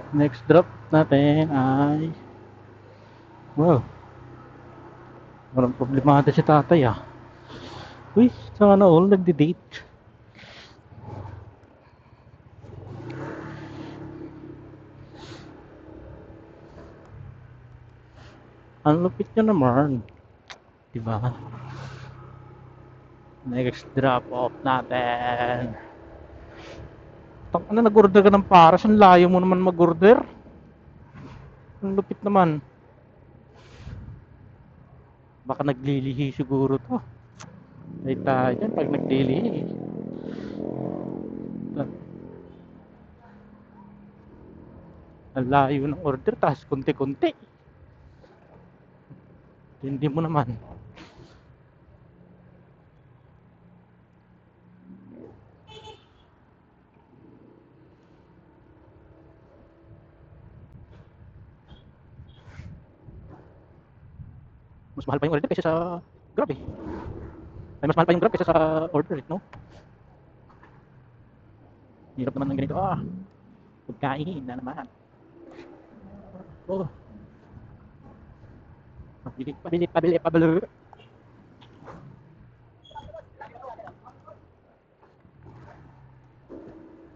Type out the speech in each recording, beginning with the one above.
Next drop natin ay... Wow, walang problemado si tatay ah. Uy, sana all nagde-date. Ang lupit nyo naman. Diba? Next drop off natin. Ano, nag-order ka ng paras? Ang layo mo naman mag-order. Ang lupit naman. Baka naglilihi siguro to. Ay tayo dyan pag naglilihi. Ang layo ng order, tapos kunti-kunti. Hindi mo naman. Mas mahal pa yung order kaysa sa Grab eh. Ay, mas mahal pa yung Grab kaysa sa order eh, no? Hirap naman ng ganito. Ah, pagkain na naman. Oh, pabili, pabili, pabili, pabili.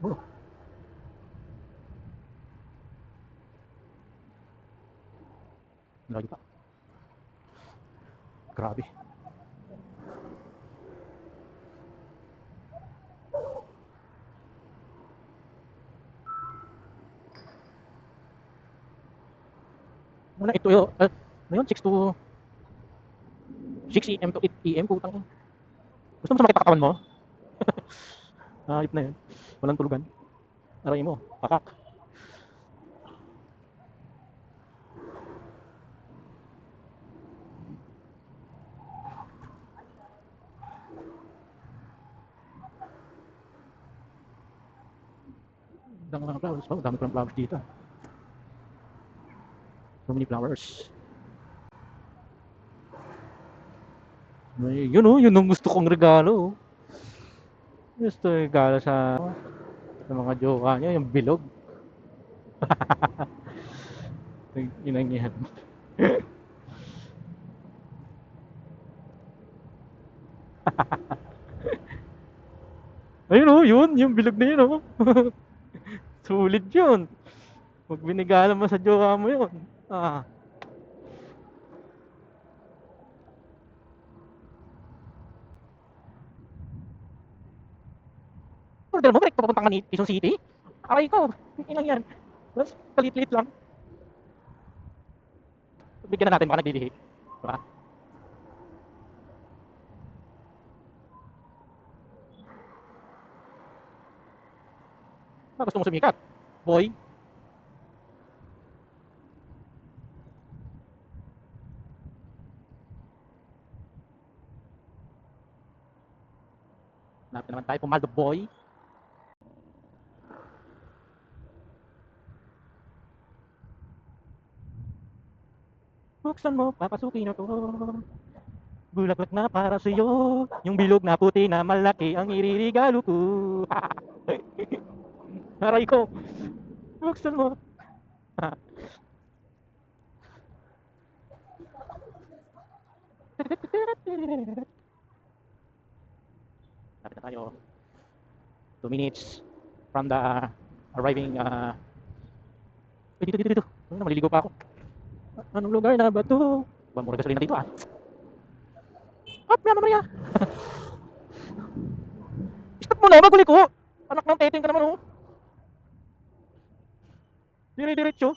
Oh, lagi pa. Grabe. Wala, ito yun. Ano yun? 6 to 6 AM to 8 AM. Putang. Gusto mo sa makita katawan mo? Ayop na yun. Walang tulugan. Aray mo, pakak. Dami ng flowers. Oh, dami ko ng flowers dito. So many flowers. Ay, yun oh, yun ang gusto kong regalo. Gusto yung regalo sa mga jowa niya, yung bilog. Inang yan. Ayun oh, yun, yung bilog na yun oh. Sulit yun. Pag binigala mo sa jowa mo yun. Ah, order mo, direct papuntang ka ni Quezon City? Aray ko, inang yan. Tapos, kalit-lit lang. Bigyan na natin, baka naglilihi. Diba? Ah, gusto mo sumikat? Boy, hanap naman tayo, pumaldo boy. Buksan mo, papasukin na to. Bulaklak na para sa'yo. Yung bilog na puti na malaki ang iririgalo ko. Aray ko. Buksan mo. Lapit na tayo. 2 minutes from the arriving. Dito. Ano, maliligo pa ako. Anong lugar na ba to? Ba, mura gasolina dito ah. At Mama Maria. Stop mo na, maguliko. Anak ng teteng ka naman oh. Dire-diretso.